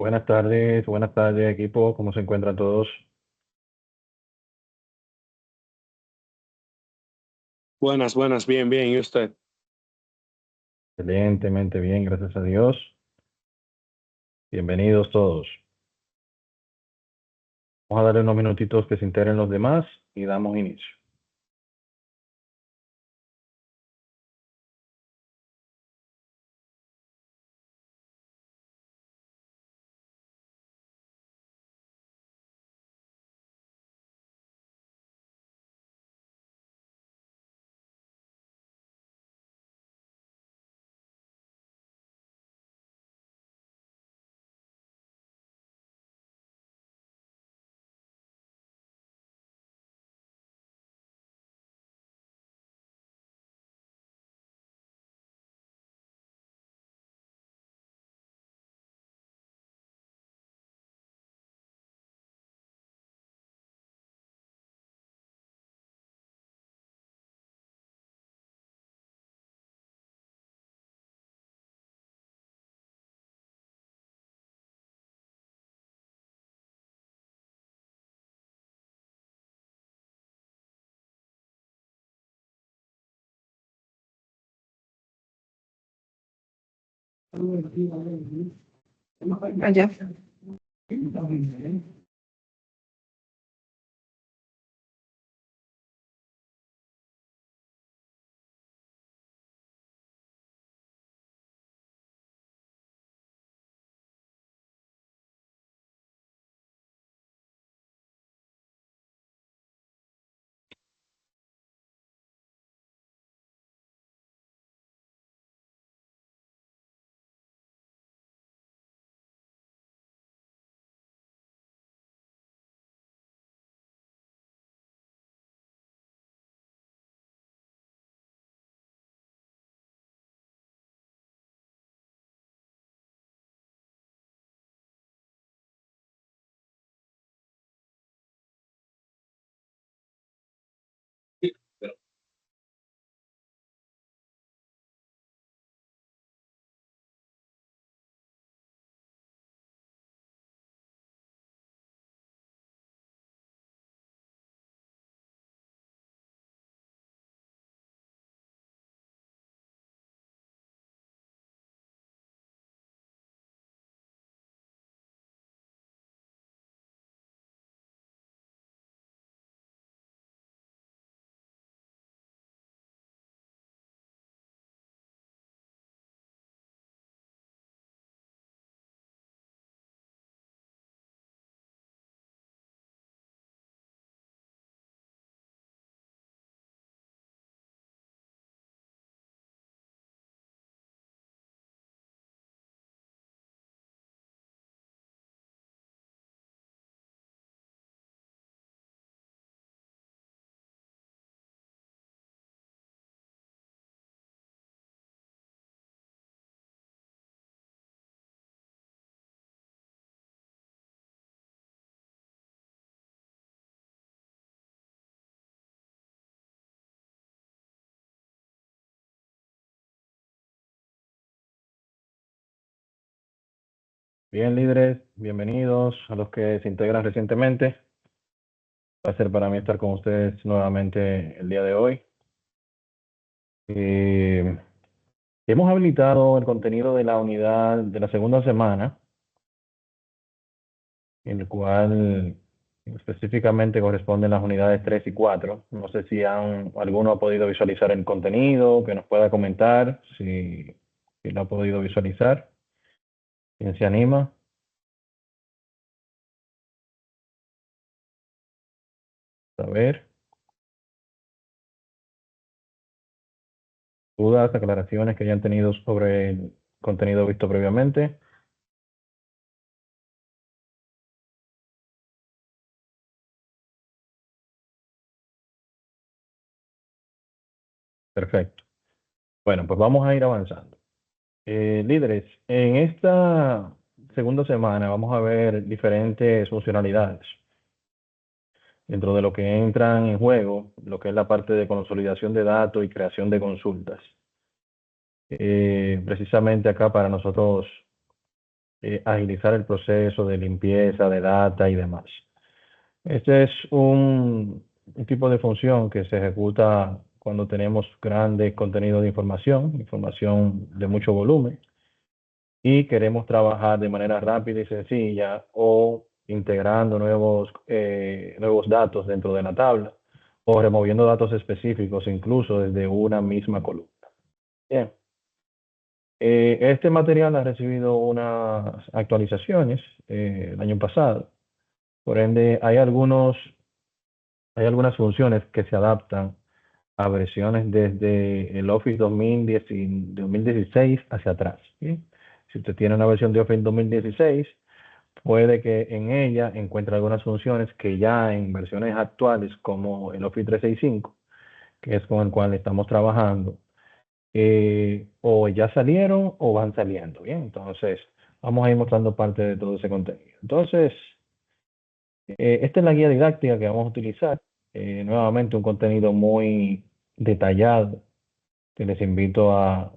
Buenas tardes equipo, ¿cómo se encuentran todos? Buenas, buenas, bien, bien. ¿Y usted? Excelentemente bien, gracias a Dios. Bienvenidos todos. Vamos a darle unos minutitos que se integren los demás y damos inicio. Allá. Bien, líderes, bienvenidos a los que se integran recientemente. Va a ser para mí estar con ustedes nuevamente el día de hoy. Hemos habilitado el contenido de la unidad de la segunda semana, en el cual específicamente corresponden las unidades 3 y 4. No sé si alguno ha podido visualizar el contenido, que nos pueda comentar si lo ha podido visualizar. ¿Quién se anima? A ver, dudas, aclaraciones que hayan tenido sobre el contenido visto previamente. Perfecto. Bueno, pues vamos a ir avanzando. Líderes, en esta segunda semana vamos a ver diferentes funcionalidades dentro de lo que entran en juego, lo que es la parte de consolidación de datos y creación de consultas. Precisamente acá para nosotros agilizar el proceso de limpieza de data y demás. Este es un tipo de función que se ejecuta cuando tenemos grandes contenidos de información de mucho volumen, y queremos trabajar de manera rápida y sencilla o integrando nuevos datos dentro de la tabla o removiendo datos específicos incluso desde una misma columna. Bien. Este material ha recibido unas actualizaciones el año pasado. Por ende, hay algunas funciones que se adaptan a versiones desde el Office 2016 hacia atrás. ¿Bien? Si usted tiene una versión de Office 2016, puede que en ella encuentre algunas funciones que ya en versiones actuales como el Office 365, que es con el cual estamos trabajando, o ya salieron o van saliendo. Bien, entonces vamos a ir mostrando parte de todo ese contenido. Entonces, esta es la guía didáctica que vamos a utilizar. Nuevamente un contenido muy detallado que les invito a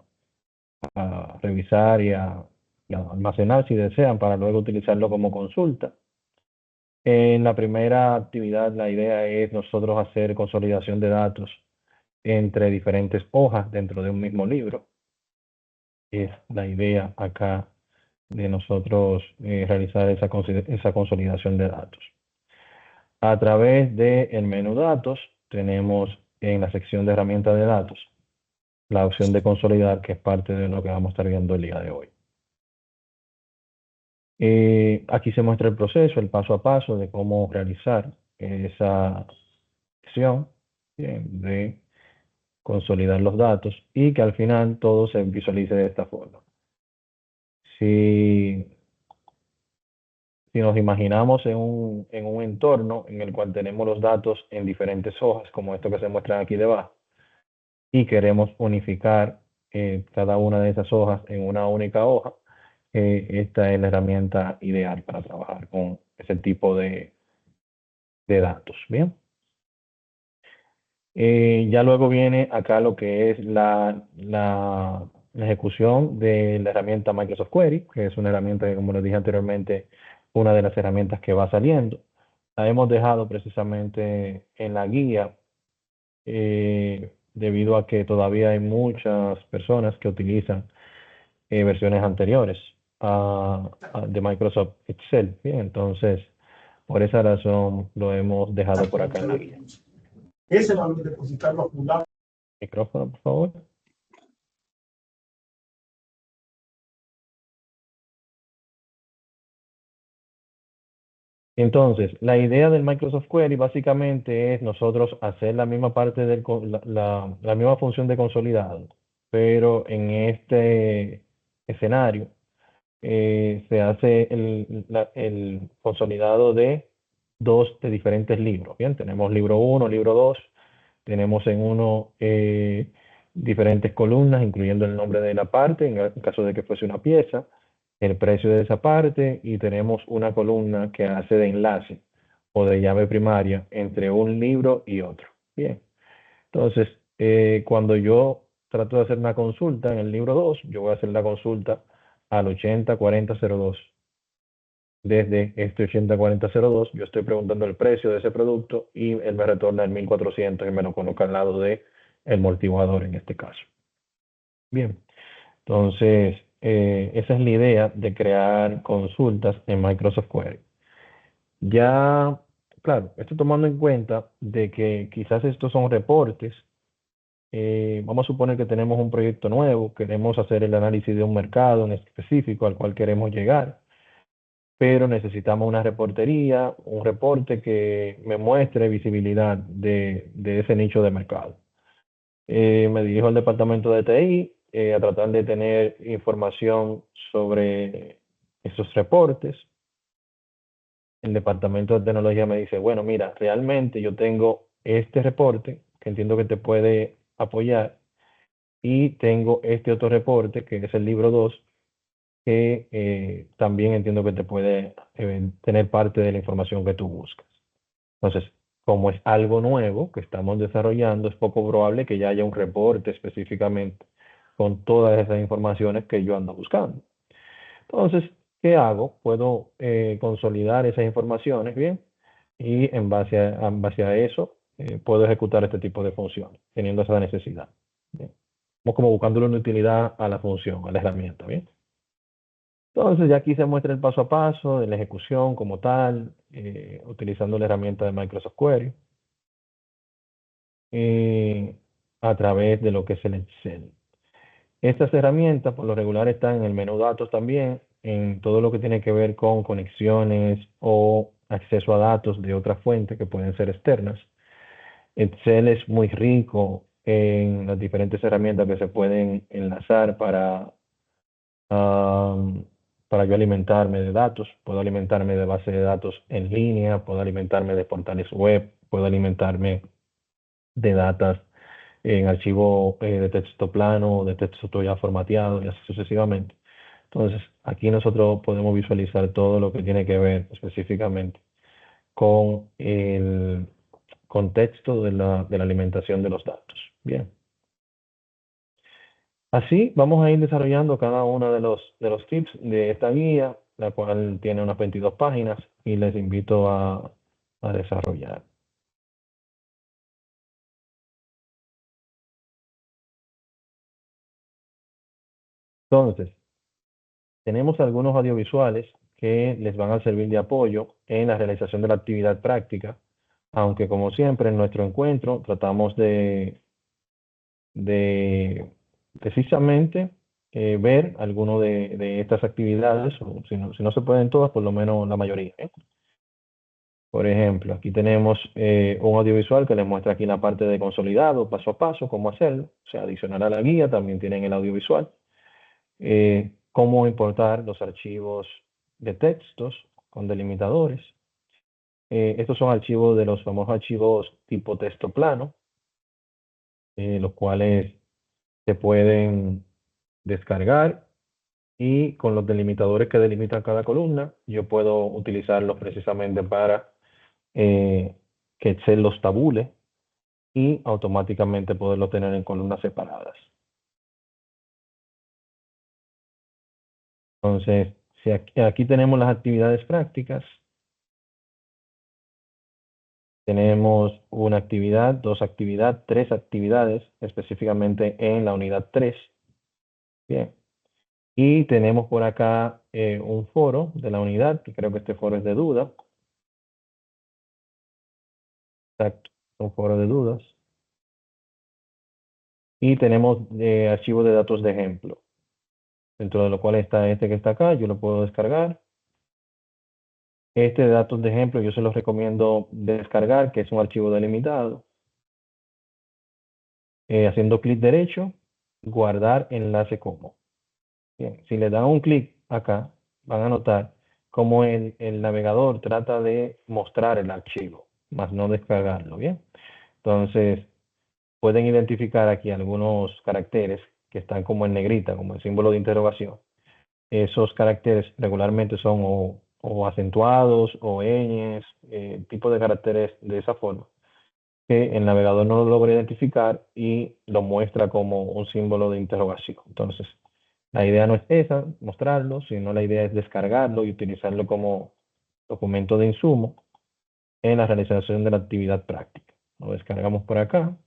revisar y a almacenar si desean para luego utilizarlo como consulta. En la primera actividad, la idea es nosotros hacer consolidación de datos entre diferentes hojas dentro de un mismo libro. Es la idea acá de nosotros realizar esa consolidación de datos. A través del menú datos, tenemos en la sección de herramientas de datos la opción de consolidar, que es parte de lo que vamos a estar viendo el día de hoy. Aquí se muestra el proceso, el paso a paso de cómo realizar esa acción de consolidar los datos y que al final todo se visualice de esta forma. Si nos imaginamos en un entorno en el cual tenemos los datos en diferentes hojas, como esto que se muestra aquí debajo, y queremos unificar cada una de esas hojas en una única hoja, esta es la herramienta ideal para trabajar con ese tipo de datos. Bien. Ya luego viene acá lo que es la ejecución de la herramienta Microsoft Query, que es una herramienta que, como les dije anteriormente, una de las herramientas que va saliendo. La hemos dejado precisamente en la guía debido a que todavía hay muchas personas que utilizan versiones anteriores de Microsoft Excel. Bien, entonces, por esa razón lo hemos dejado por acá en la guía. Ese valor depositarlo acumulado. Micrófono, por favor. Entonces, la idea del Microsoft Query básicamente es nosotros hacer la misma parte la misma función de consolidado, pero en este escenario se hace el consolidado de diferentes libros. Bien, tenemos libro 1, libro 2, tenemos en uno diferentes columnas, incluyendo el nombre de la parte, en el caso de que fuese una pieza, el precio de esa parte, y tenemos una columna que hace de enlace o de llave primaria entre un libro y otro. Bien, entonces, cuando yo trato de hacer una consulta en el libro 2, yo voy a hacer la consulta al 804002. Desde este 804002, yo estoy preguntando el precio de ese producto y él me retorna el 1400 y me lo coloca al lado de el amortiguador en este caso. Bien, entonces esa es la idea de crear consultas en Microsoft Query. Ya, claro, estoy tomando en cuenta de que quizás estos son reportes. Vamos a suponer que tenemos un proyecto nuevo, queremos hacer el análisis de un mercado en específico al cual queremos llegar, pero necesitamos una reportería, un reporte que me muestre visibilidad de ese nicho de mercado. Me dirijo al departamento de TI a tratar de tener información sobre esos reportes. El departamento de tecnología me dice, bueno, mira, realmente yo tengo este reporte que entiendo que te puede apoyar y tengo este otro reporte que es el libro 2 que también entiendo que te puede tener parte de la información que tú buscas. Entonces, como es algo nuevo que estamos desarrollando, es poco probable que ya haya un reporte específicamente con todas esas informaciones que yo ando buscando. Entonces, ¿Qué hago? Puedo consolidar esas informaciones, ¿bien? Y en base a eso, puedo ejecutar este tipo de funciones, teniendo esa necesidad. ¿Bien? Vamos como buscándole una utilidad a la función, a la herramienta, ¿bien? Entonces, ya aquí se muestra el paso a paso de la ejecución como tal, utilizando la herramienta de Microsoft Query, a través de lo que es el Excel. Estas herramientas, por lo regular, están en el menú datos también, en todo lo que tiene que ver con conexiones o acceso a datos de otra fuente que pueden ser externas. Excel es muy rico en las diferentes herramientas que se pueden enlazar am, para yo alimentarme de datos. Puedo alimentarme de base de datos en línea, puedo alimentarme de portales web, puedo alimentarme de datos en archivo de texto plano, de texto ya formateado y así sucesivamente. Entonces, aquí nosotros podemos visualizar todo lo que tiene que ver específicamente con el contexto de la alimentación de los datos. Bien. Así vamos a ir desarrollando cada uno de los tips de esta guía, la cual tiene unas 22 páginas y les invito a desarrollar. Entonces, tenemos algunos audiovisuales que les van a servir de apoyo en la realización de la actividad práctica, aunque como siempre en nuestro encuentro tratamos de precisamente ver alguno de estas actividades, o si no se pueden todas, por lo menos la mayoría, ¿eh? Por ejemplo, aquí tenemos un audiovisual que les muestra aquí la parte de consolidado, paso a paso, cómo hacerlo. O sea, adicional a la guía también tienen el audiovisual. Cómo importar los archivos de textos con delimitadores. Estos son archivos de los famosos archivos tipo texto plano, los cuales se pueden descargar y con los delimitadores que delimitan cada columna, yo puedo utilizarlos precisamente para que Excel los tabule y automáticamente poderlo tener en columnas separadas. Entonces, si aquí tenemos las actividades prácticas, tenemos una actividad, dos actividades, tres actividades, específicamente en la unidad 3. Bien. Y tenemos por acá un foro de la unidad, que creo que este foro es de duda. Exacto, un foro de dudas. Y tenemos archivos de datos de ejemplo, dentro de lo cual está este que está acá, yo lo puedo descargar. Este de datos de ejemplo yo se los recomiendo descargar, que es un archivo delimitado. Haciendo clic derecho, guardar enlace como. Bien, si le dan un clic acá, van a notar cómo el navegador trata de mostrar el archivo, más no descargarlo, ¿bien? Entonces, pueden identificar aquí algunos caracteres que están como en negrita, como el símbolo de interrogación. Esos caracteres regularmente son o acentuados o ñes, tipo de caracteres de esa forma, que el navegador no lo logra identificar y lo muestra como un símbolo de interrogación. Entonces, la idea no es esa, mostrarlo, sino la idea es descargarlo y utilizarlo como documento de insumo en la realización de la actividad práctica. Lo descargamos por acá.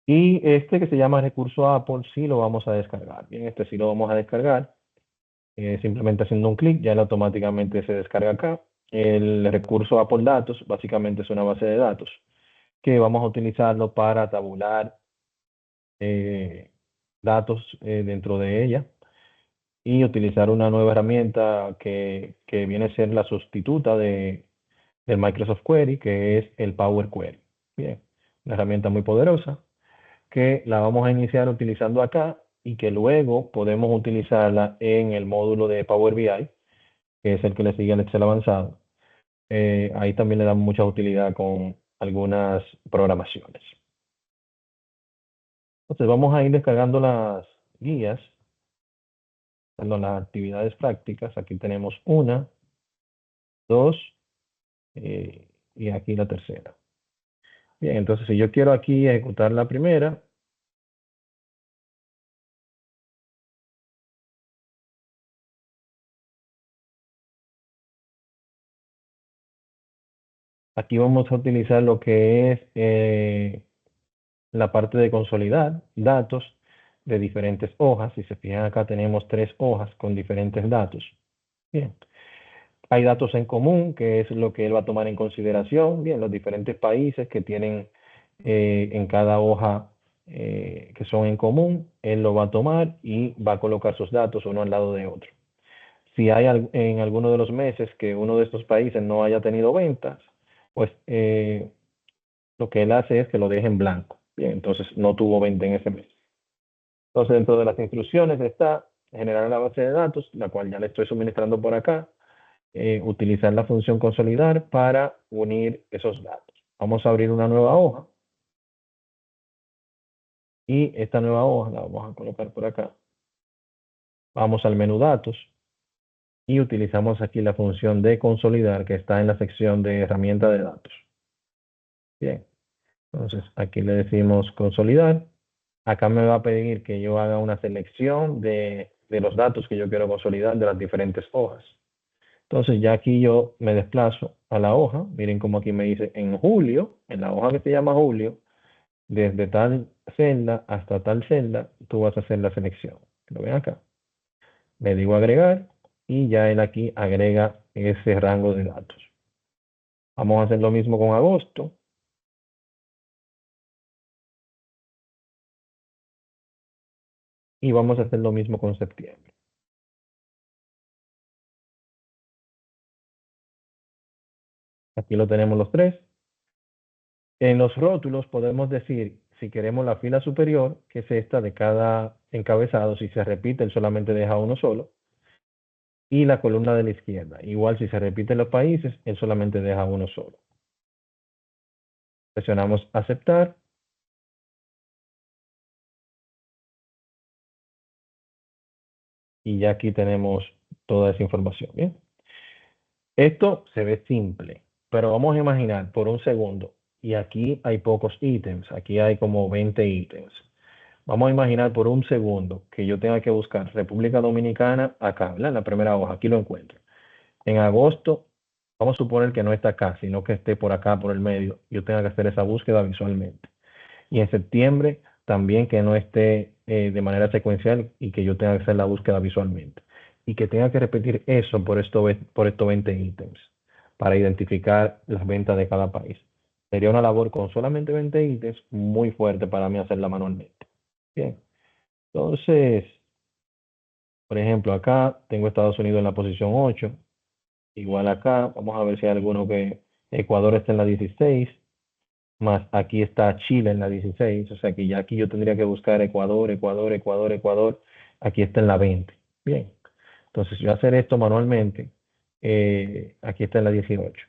Y este que se llama recurso Apple sí lo vamos a descargar. Bien, este sí lo vamos a descargar. Simplemente haciendo un clic, ya él automáticamente se descarga acá. El recurso Apple Datos básicamente es una base de datos que vamos a utilizarlo para tabular datos dentro de ella y utilizar una nueva herramienta que viene a ser la sustituta del Microsoft Query, que es el Power Query. Bien, una herramienta muy poderosa que la vamos a iniciar utilizando acá y que luego podemos utilizarla en el módulo de Power BI, que es el que le sigue al Excel avanzado. Ahí también le damos mucha utilidad con algunas programaciones. Entonces vamos a ir descargando las guías, perdón, las actividades prácticas. Aquí tenemos una, dos, y aquí la tercera. Bien, entonces si yo quiero aquí ejecutar la primera, Aquí vamos a utilizar lo que es la parte de consolidar datos de diferentes hojas. Si se fijan acá tenemos 3 hojas con diferentes datos. Bien. Hay datos en común, que es lo que él va a tomar en consideración. Bien, los diferentes países que tienen en cada hoja que son en común, él lo va a tomar y va a colocar sus datos uno al lado de otro. Si hay en alguno de los meses que uno de estos países no haya tenido ventas, pues lo que él hace es que lo deje en blanco. Bien, entonces no tuvo venta en ese mes. Entonces, dentro de las instrucciones está generar la base de datos, la cual ya le estoy suministrando por acá. Utilizar la función consolidar para unir esos datos. Vamos a abrir una nueva hoja. Y esta nueva hoja la vamos a colocar por acá. Vamos al menú datos. Y utilizamos aquí la función de consolidar que está en la sección de herramienta de datos. Bien. Entonces, aquí le decimos consolidar. Acá me va a pedir que yo haga una selección de los datos que yo quiero consolidar de las diferentes hojas. Entonces, ya aquí yo me desplazo a la hoja. Miren cómo aquí me dice en julio, en la hoja que se llama julio, desde tal celda hasta tal celda, tú vas a hacer la selección. Lo ven acá. Le digo agregar y ya él aquí agrega ese rango de datos. Vamos a hacer lo mismo con agosto. Y vamos a hacer lo mismo con septiembre. Aquí lo tenemos los 3. En los rótulos podemos decir, si queremos la fila superior, que es esta de cada encabezado, si se repite, él solamente deja uno solo. Y la columna de la izquierda. Igual si se repiten los países, él solamente deja uno solo. Presionamos aceptar. Y ya aquí tenemos toda esa información. Bien. Esto se ve simple, pero vamos a imaginar por un segundo, y aquí hay pocos ítems, aquí hay como 20 ítems. Vamos a imaginar por un segundo que yo tenga que buscar República Dominicana acá, ¿verdad? En la primera hoja, aquí lo encuentro. En agosto, vamos a suponer que no está acá, sino que esté por acá, por el medio, yo tenga que hacer esa búsqueda visualmente. Y en septiembre, también que no esté de manera secuencial y que yo tenga que hacer la búsqueda visualmente. Y que tenga que repetir eso por estos 20 ítems para identificar las ventas de cada país. Sería una labor con solamente 20 ítems muy fuerte para mí hacerla manualmente. Bien, entonces, por ejemplo, acá tengo Estados Unidos en la posición 8. Igual acá, vamos a ver si hay alguno que Ecuador está en la 16, más aquí está Chile en la 16, o sea que ya aquí yo tendría que buscar Ecuador, Ecuador, Ecuador, Ecuador, aquí está en la 20. Bien, entonces yo hacer esto manualmente, aquí está en la 18.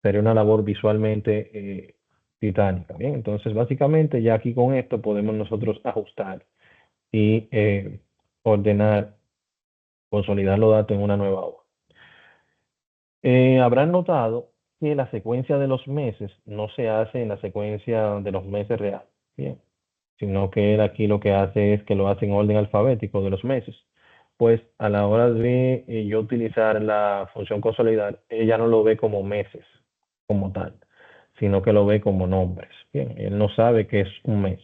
Sería una labor visualmente titánica. Bien, entonces básicamente ya aquí con esto podemos nosotros ajustar y ordenar, consolidar los datos en una nueva hoja. Habrán notado que la secuencia de los meses no se hace en la secuencia de los meses reales, bien, sino que él aquí lo que hace es que lo hace en orden alfabético de los meses. Pues a la hora de yo utilizar la función consolidar, ella no lo ve como meses, como tal, sino que lo ve como nombres. Bien, él no sabe que es un mes,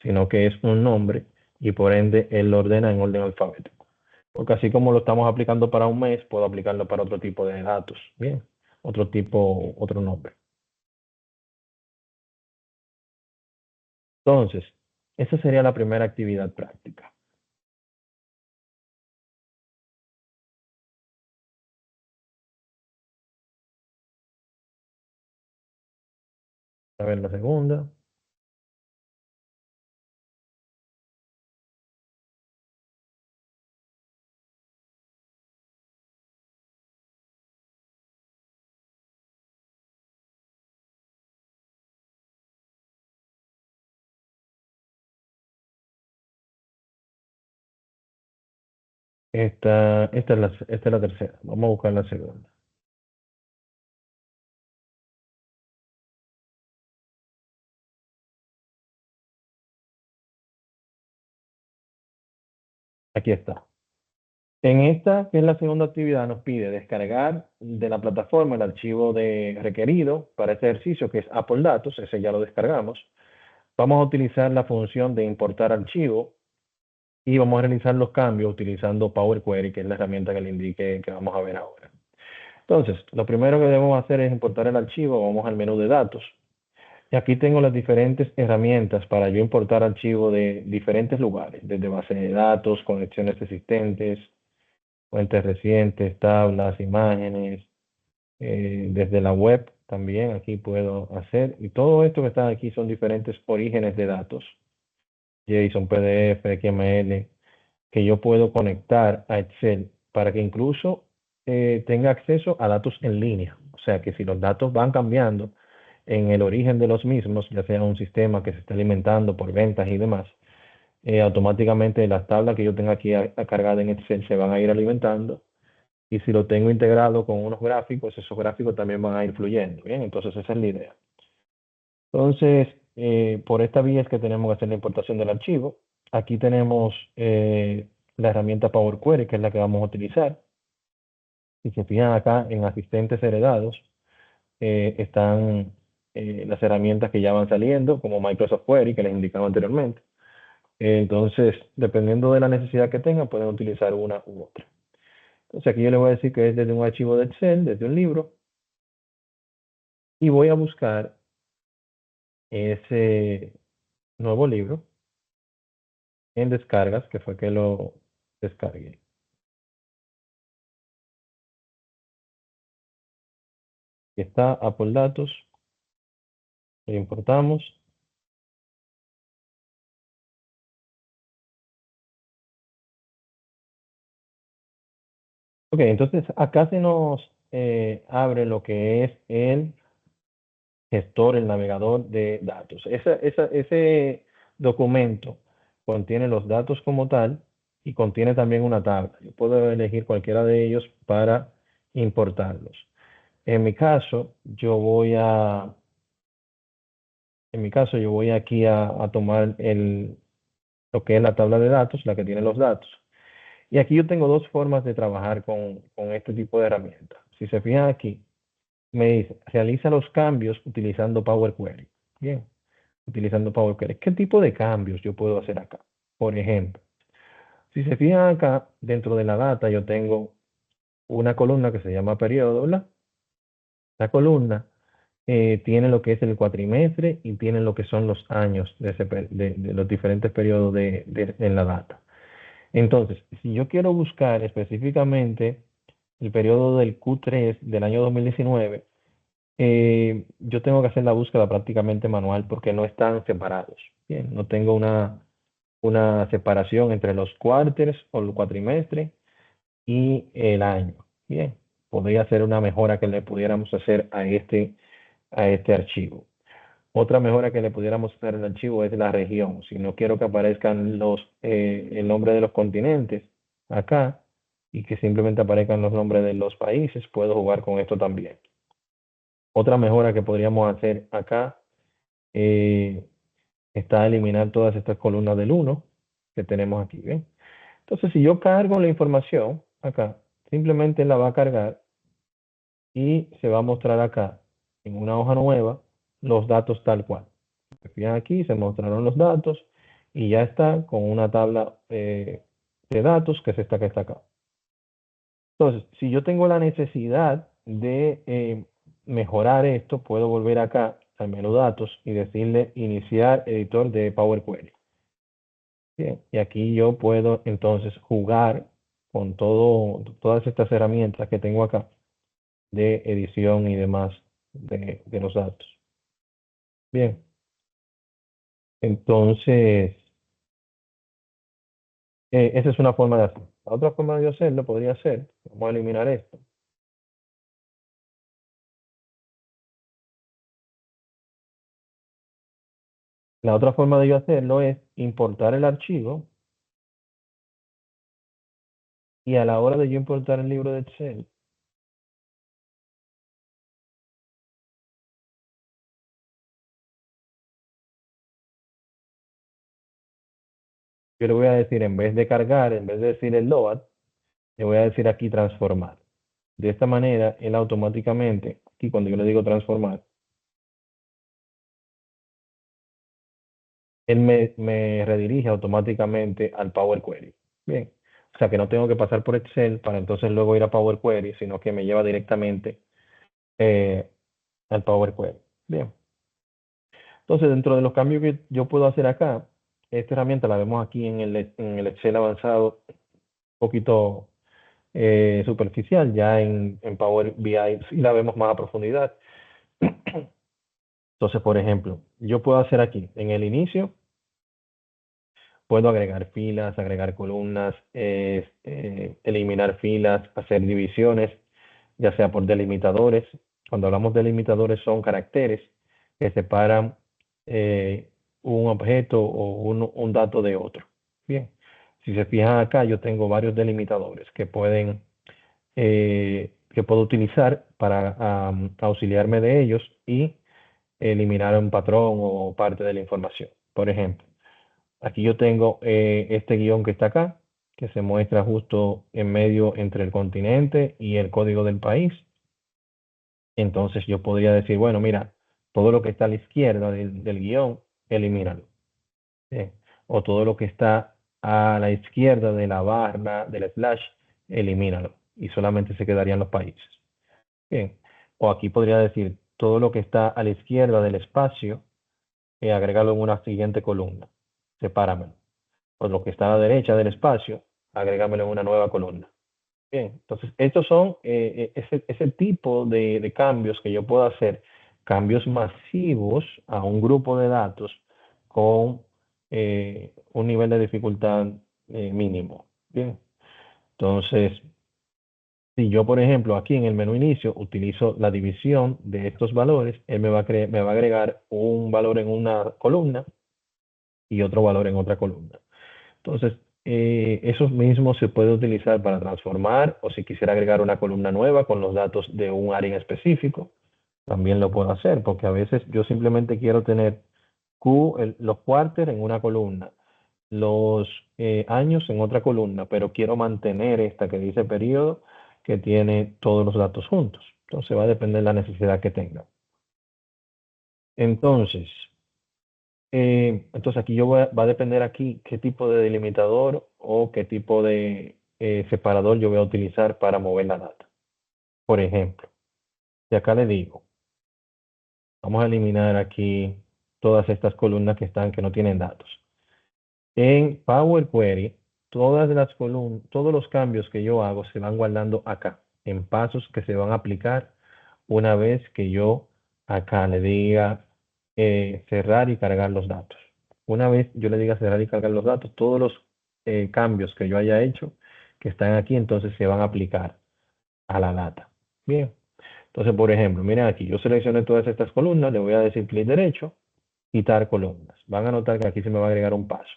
sino que es un nombre y por ende él lo ordena en orden alfabético. Porque así como lo estamos aplicando para un mes, puedo aplicarlo para otro tipo de datos. Bien, otro tipo, otro nombre. Entonces, esa sería la primera actividad práctica. A ver la segunda. Esta es la tercera. Vamos a buscar la segunda. Aquí está. En esta, que es la segunda actividad, nos pide descargar de la plataforma el archivo requerido para este ejercicio, que es Apple Datos, ese ya lo descargamos. Vamos a utilizar la función de importar archivo y vamos a realizar los cambios utilizando Power Query, que es la herramienta que le indiqué que vamos a ver ahora. Entonces, lo primero que debemos hacer es importar el archivo. Vamos al menú de datos. Y aquí tengo las diferentes herramientas para yo importar archivos de diferentes lugares, desde base de datos, conexiones existentes, fuentes recientes, tablas, imágenes, desde la web también aquí puedo hacer. Y todo esto que está aquí son diferentes orígenes de datos, JSON, PDF, XML, que yo puedo conectar a Excel para que incluso tenga acceso a datos en línea. O sea que si los datos van cambiando en el origen de los mismos, ya sea un sistema que se está alimentando por ventas y demás, automáticamente las tablas que yo tenga aquí cargadas en Excel se van a ir alimentando, y si lo tengo integrado con unos gráficos, esos gráficos también van a ir fluyendo. Bien, entonces esa es la idea. Entonces, por esta vía es que tenemos que hacer la importación del archivo. Aquí tenemos la herramienta Power Query, que es la que vamos a utilizar. Si se fijan acá en asistentes heredados, están las herramientas que ya van saliendo, como Microsoft Query, que les indicaba anteriormente. Entonces, dependiendo de la necesidad que tengan, pueden utilizar una u otra. Entonces, aquí yo les voy a decir que es desde un archivo de Excel, desde un libro, y voy a buscar ese nuevo libro en descargas, que fue que lo descargué. Aquí está Apple Datos, lo importamos. Ok, entonces acá se nos abre lo que es el gestor, el navegador de datos. Ese documento contiene los datos como tal y contiene también una tabla. Yo puedo elegir cualquiera de ellos para importarlos. En mi caso, yo voy aquí a tomar lo que es la tabla de datos, la que tiene los datos. Y aquí yo tengo dos formas de trabajar con este tipo de herramientas. Si se fijan aquí, me dice, realiza los cambios utilizando Power Query. Bien, utilizando Power Query. ¿Qué tipo de cambios yo puedo hacer acá? Por ejemplo, si se fijan acá, dentro de la data yo tengo una columna que se llama periodo, ¿verdad? La columna tiene lo que es el cuatrimestre y tiene lo que son los años de los diferentes periodos en la data. Entonces, si yo quiero buscar específicamente el periodo del Q3 del año 2019, yo tengo que hacer la búsqueda prácticamente manual porque no están separados. Bien, no tengo una separación entre los quarters o el cuatrimestre y el año. Bien, podría ser una mejora que le pudiéramos hacer a este archivo. Otra mejora que le pudiéramos hacer al archivo es la región. Si no quiero que aparezcan el nombre de los continentes acá y que simplemente aparezcan los nombres de los países, puedo jugar con esto también. Otra mejora que podríamos hacer acá eh, está eliminar todas estas columnas del 1 que tenemos aquí. ¿Ven? Entonces, si yo cargo la información acá, simplemente la va a cargar y se va a mostrar acá en una hoja nueva los datos tal cual. Se fijan aquí, se mostraron los datos y ya está con una tabla de datos que es esta que está acá. Entonces, si yo tengo la necesidad de mejorar esto, puedo volver acá al menú datos y decirle iniciar editor de Power Query. Bien, y aquí yo puedo entonces jugar con todas estas herramientas que tengo acá de edición y demás de los datos. Bien, entonces esa es una forma de hacerlo. La otra forma de hacerlo podría ser, vamos a eliminar esto. La otra forma de yo hacerlo es importar el archivo y a la hora de yo importar el libro de Excel, yo le voy a decir, en vez de cargar, en vez de decir el load, le voy a decir aquí transformar. De esta manera, él automáticamente, aquí cuando yo le digo transformar, él me redirige automáticamente al Power Query. Bien, o sea que no tengo que pasar por Excel para entonces luego ir a Power Query, sino que me lleva directamente eh, al Power Query. Bien, entonces dentro de los cambios que yo puedo hacer acá, esta herramienta la vemos aquí en el Excel avanzado, un poquito superficial, ya en Power BI sí la vemos más a profundidad. Entonces, por ejemplo, yo puedo hacer aquí, en el inicio, puedo agregar filas, agregar columnas, eliminar filas, hacer divisiones, ya sea por delimitadores. Cuando hablamos de delimitadores son caracteres que separan un objeto o un dato de otro. Bien, si se fijan acá, yo tengo varios delimitadores que puedo utilizar para auxiliarme de ellos y eliminar un patrón o parte de la información. Por ejemplo, aquí yo tengo este guión que está acá, que se muestra justo en medio entre el continente y el código del país. Entonces yo podría decir, bueno, mira, todo lo que está a la izquierda del guión, elimínalo. Bien. O todo lo que está a la izquierda de la barra, del slash, elimínalo. Y solamente se quedarían los países. Bien. O aquí podría decir, todo lo que está a la izquierda del espacio, agregarlo en una siguiente columna. Sepáramelo. O lo que está a la derecha del espacio, agregámelo en una nueva columna. Bien, entonces estos son ese tipo de cambios que yo puedo hacer, cambios masivos a un grupo de datos con un nivel de dificultad mínimo. Bien, entonces si yo, por ejemplo, aquí en el menú inicio utilizo la división de estos valores, él me va a agregar un valor en una columna y otro valor en otra columna. Entonces, eso mismo se puede utilizar para transformar o si quisiera agregar una columna nueva con los datos de un área en específico, también lo puedo hacer, porque a veces yo simplemente quiero tener los quarters en una columna, los años en otra columna, pero quiero mantener esta que dice periodo, que tiene todos los datos juntos. Entonces va a depender de la necesidad que tenga. Entonces aquí va a depender aquí qué tipo de delimitador o qué tipo de separador yo voy a utilizar para mover la data. Por ejemplo, si acá le digo, vamos a eliminar aquí todas estas columnas que no tienen datos. En Power Query, todos los cambios que yo hago se van guardando acá, en pasos que se van a aplicar una vez que yo acá le diga cerrar y cargar los datos. Una vez yo le diga cerrar y cargar los datos, todos los cambios que yo haya hecho que están aquí, entonces se van a aplicar a la data. Bien. Entonces, por ejemplo, miren aquí, yo seleccioné todas estas columnas, le voy a decir clic derecho, quitar columnas. Van a notar que aquí se me va a agregar un paso.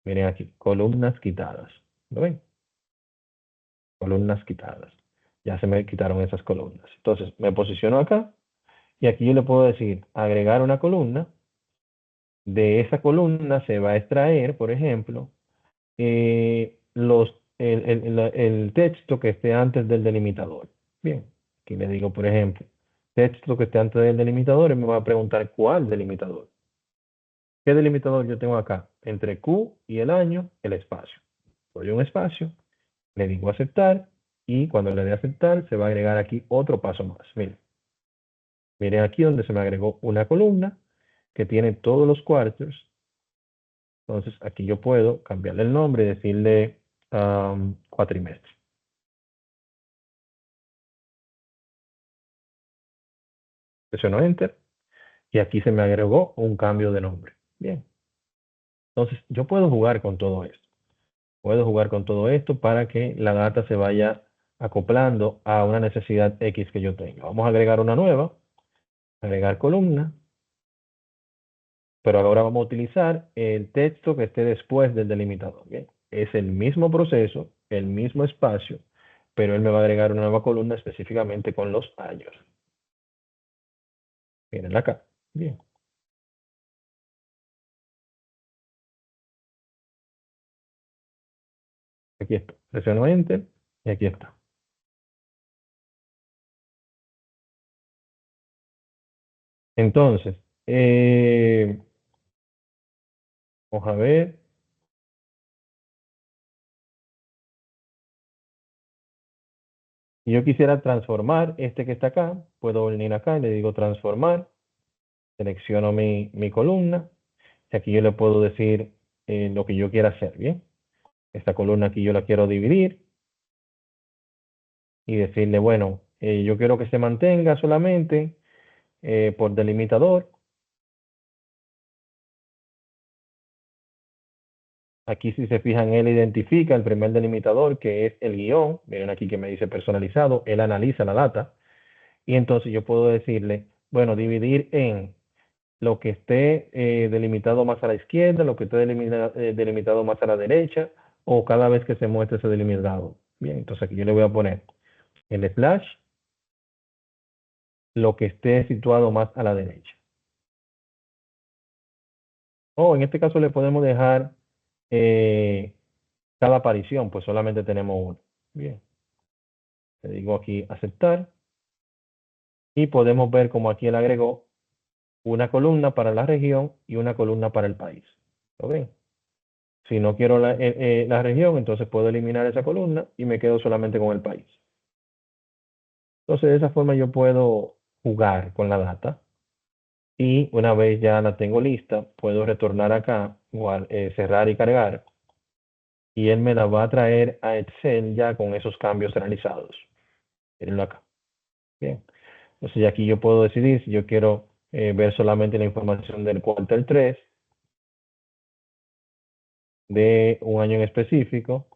Miren aquí, columnas quitadas. ¿Lo ven? Columnas quitadas. Ya se me quitaron esas columnas. Entonces, me posiciono acá y aquí yo le puedo decir agregar una columna. De esa columna se va a extraer, por ejemplo, el texto que esté antes del delimitador. Bien, aquí le digo, por ejemplo, texto que esté antes del delimitador y me va a preguntar cuál delimitador. ¿Qué delimitador yo tengo acá? Entre Q y el año, el espacio. Doy un espacio, le digo aceptar y cuando le dé aceptar se va a agregar aquí otro paso más. Miren aquí donde se me agregó una columna que tiene todos los quarters. Entonces aquí yo puedo cambiarle el nombre y decirle cuatrimestre. Presiono Enter y aquí se me agregó un cambio de nombre. Bien. Entonces yo puedo jugar con todo esto. Puedo jugar con todo esto para que la data se vaya acoplando a una necesidad X que yo tenga. Vamos a agregar una nueva. Agregar columna. Pero ahora vamos a utilizar el texto que esté después del delimitador. Bien, es el mismo proceso, el mismo espacio, pero él me va a agregar una nueva columna específicamente con los años. Miren acá. Bien. Aquí está. Presiono Enter y aquí está. Entonces, vamos a ver. Si yo quisiera transformar este que está acá, puedo venir acá y le digo transformar, selecciono mi columna, y aquí yo le puedo decir lo que yo quiera hacer, ¿bien? Esta columna aquí yo la quiero dividir y decirle, bueno, yo quiero que se mantenga solamente por delimitador. Aquí si se fijan, él identifica el primer delimitador, que es el guión. Miren aquí que me dice personalizado. Él analiza la data. Y entonces yo puedo decirle, bueno, dividir en lo que esté delimitado más a la izquierda, lo que esté delimitado más a la derecha, o cada vez que se muestre ese delimitado. Bien, entonces aquí yo le voy a poner el slash, lo que esté situado más a la derecha. O en este caso le podemos dejar cada aparición, pues solamente tenemos uno. Bien, le digo aquí aceptar. Y podemos ver como aquí él agregó una columna para la región y una columna para el país. ¿Lo ven? Si no quiero la región, entonces puedo eliminar esa columna y me quedo solamente con el país. Entonces, de esa forma yo puedo jugar con la data y una vez ya la tengo lista, puedo retornar acá, cerrar y cargar, y él me la va a traer a Excel ya con esos cambios realizados. Mírenlo acá. Bien. Entonces, aquí yo puedo decidir si yo quiero ver solamente la información del cuartel 3 de un año en específico.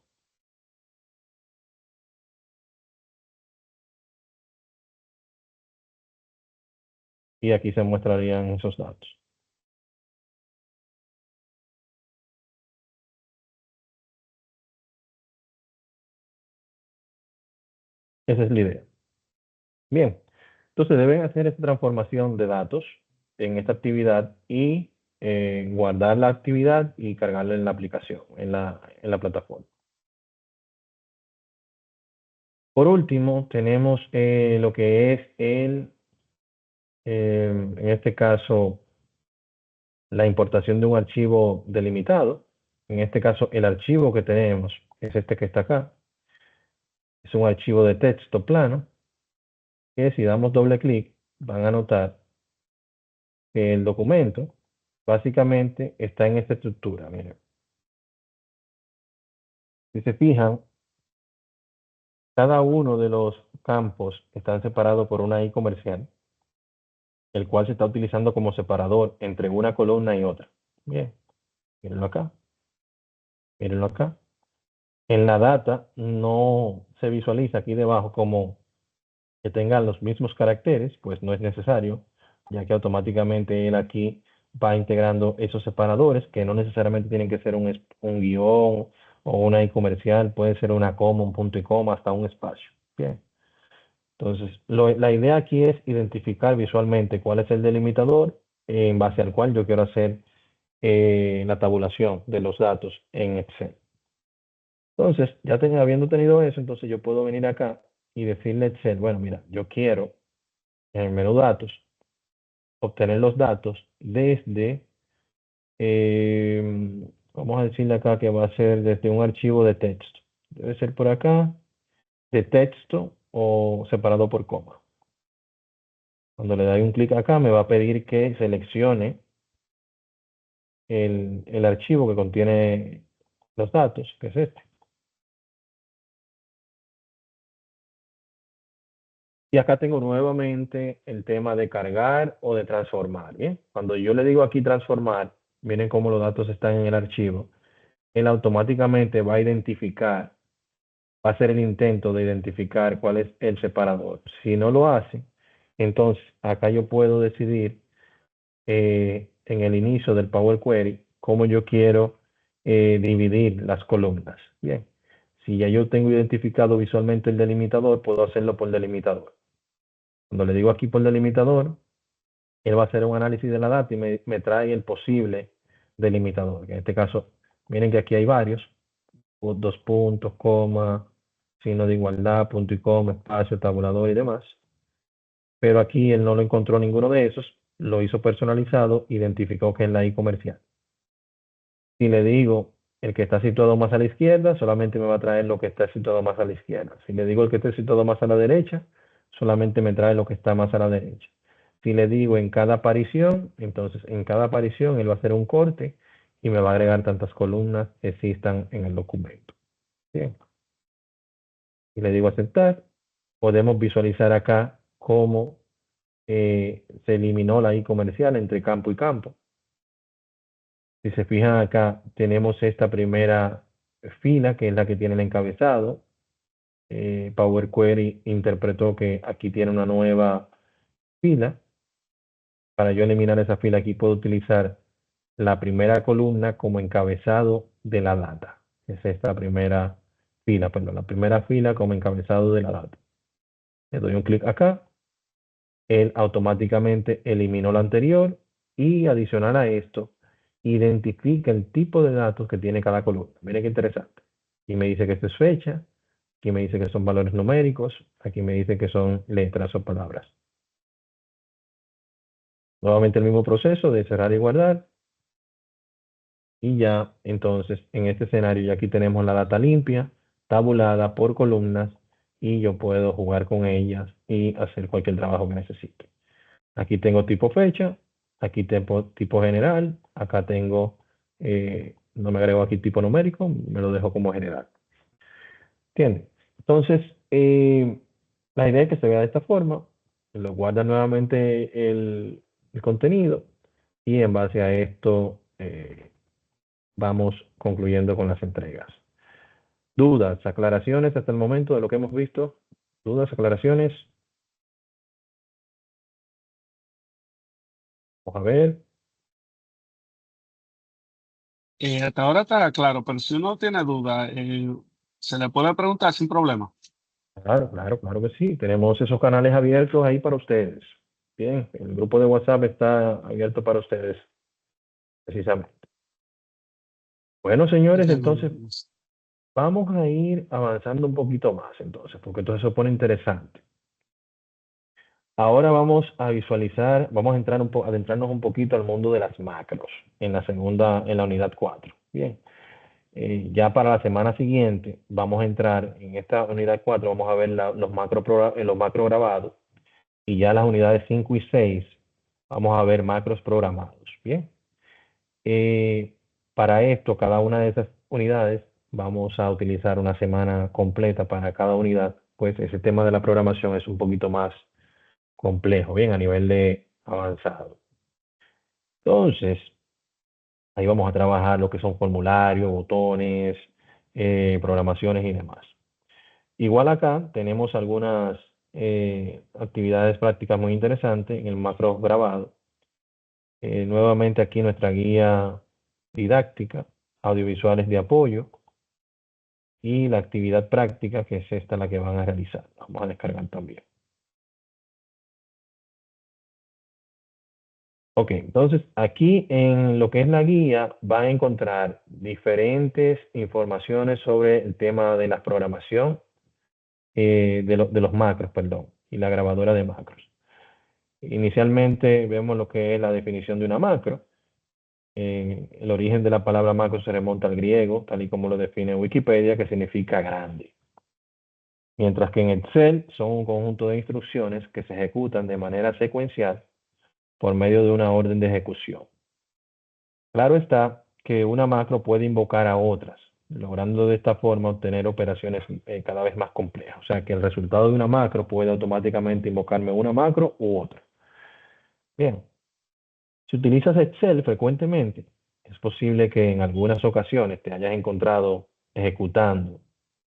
Y aquí se muestrarían esos datos. Esa es la idea. Bien, entonces deben hacer esta transformación de datos en esta actividad y guardar la actividad y cargarla en la aplicación, en la plataforma. Por último, tenemos lo que es en este caso, la importación de un archivo delimitado. En este caso, el archivo que tenemos es este que está acá. Es un archivo de texto plano, que si damos doble clic, van a notar que el documento básicamente está en esta estructura. Miren. Si se fijan, cada uno de los campos están separados por una I comercial, el cual se está utilizando como separador entre una columna y otra. Bien, mírenlo acá. Mírenlo acá. En la data no se visualiza aquí debajo como que tengan los mismos caracteres, pues no es necesario, ya que automáticamente él aquí va integrando esos separadores que no necesariamente tienen que ser un guión o una I comercial, puede ser una coma, un punto y coma, hasta un espacio. Bien. Entonces, la idea aquí es identificar visualmente cuál es el delimitador en base al cual yo quiero hacer la tabulación de los datos en Excel. Entonces, habiendo tenido eso, entonces yo puedo venir acá y decirle a Excel, bueno, mira, yo quiero en el menú datos obtener los datos desde, vamos a decirle acá que va a ser desde un archivo de texto. Debe ser por acá, de texto o separado por coma. Cuando le doy un clic acá, me va a pedir que seleccione el archivo que contiene los datos, que es este. Y acá tengo nuevamente el tema de cargar o de transformar. Bien, cuando yo le digo aquí transformar, miren cómo los datos están en el archivo. Él automáticamente va a identificar, va a hacer el intento de identificar cuál es el separador. Si no lo hace, entonces acá yo puedo decidir en el inicio del Power Query cómo yo quiero dividir las columnas. Bien, si ya yo tengo identificado visualmente el delimitador, puedo hacerlo por delimitador. Cuando le digo aquí por delimitador, él va a hacer un análisis de la data y me trae el posible delimitador. En este caso, miren que aquí hay varios. dos puntos, coma, signo de igualdad, punto y coma, espacio, tabulador y demás. Pero aquí él no lo encontró ninguno de esos, lo hizo personalizado, identificó que es la I comercial. Si le digo el que está situado más a la izquierda, solamente me va a traer lo que está situado más a la izquierda. Si le digo el que está situado más a la derecha, solamente me trae lo que está más a la derecha. Si le digo en cada aparición, entonces en cada aparición él va a hacer un corte y me va a agregar tantas columnas existan en el documento. Bien. Y le digo aceptar, podemos visualizar acá cómo se eliminó la I comercial entre campo y campo. Si se fijan acá, tenemos esta primera fila, que es la que tiene el encabezado. Power Query interpretó que aquí tiene una nueva fila. Para yo eliminar esa fila, aquí puedo utilizar la primera columna como encabezado de la data. Es esta primera fila, perdón, la primera fila como encabezado de la data. Le doy un clic acá. Él automáticamente eliminó la anterior y adicional a esto, identifica el tipo de datos que tiene cada columna. Miren qué interesante. Aquí me dice que esto es fecha, aquí me dice que son valores numéricos, aquí me dice que son letras o palabras. Nuevamente el mismo proceso de cerrar y guardar. Y ya, entonces, en este escenario ya aquí tenemos la data limpia, tabulada por columnas, y yo puedo jugar con ellas y hacer cualquier trabajo que necesite. Aquí tengo tipo fecha, aquí tengo tipo general, acá tengo, no me agrego aquí tipo numérico, me lo dejo como general. ¿Entienden? Entonces, la idea es que se vea de esta forma, lo guarda nuevamente el contenido y en base a esto vamos concluyendo con las entregas. ¿Dudas, aclaraciones hasta el momento de lo que hemos visto? ¿Dudas, aclaraciones? Vamos a ver. Hasta ahora está claro, pero si uno tiene duda, se le puede preguntar sin problema. Claro, claro, claro que sí. Tenemos esos canales abiertos ahí para ustedes. Bien, el grupo de WhatsApp está abierto para ustedes, precisamente. Bueno, señores, entonces vamos a ir avanzando un poquito más, entonces, porque entonces se pone interesante. Ahora vamos a visualizar, vamos a entrar adentrarnos un poquito al mundo de las macros en la unidad 4. Bien. Ya para la semana siguiente vamos a entrar en esta unidad 4, vamos a ver los macro grabados, y ya las unidades 5 y 6 vamos a ver macros programados. Bien. Para esto, cada una de esas unidades vamos a utilizar una semana completa para cada unidad, pues ese tema de la programación es un poquito más complejo, bien, a nivel de avanzado. Entonces, ahí vamos a trabajar lo que son formularios, botones, programaciones y demás. Igual acá tenemos algunas actividades prácticas muy interesantes en el macro grabado. Nuevamente aquí nuestra guía didáctica, audiovisuales de apoyo y la actividad práctica, que es esta la que van a realizar. Vamos a descargar también. Ok, entonces aquí en lo que es la guía va a encontrar diferentes informaciones sobre el tema de la programación, de los macros, perdón, y la grabadora de macros. Inicialmente vemos lo que es la definición de una macro. El origen de la palabra macro se remonta al griego, tal y como lo define Wikipedia, que significa grande. Mientras que en Excel son un conjunto de instrucciones que se ejecutan de manera secuencial por medio de una orden de ejecución. Claro está que una macro puede invocar a otras, logrando de esta forma obtener operaciones cada vez más complejas. O sea que el resultado de una macro puede automáticamente invocarme una macro u otra. Bien, si utilizas Excel frecuentemente, es posible que en algunas ocasiones te hayas encontrado ejecutando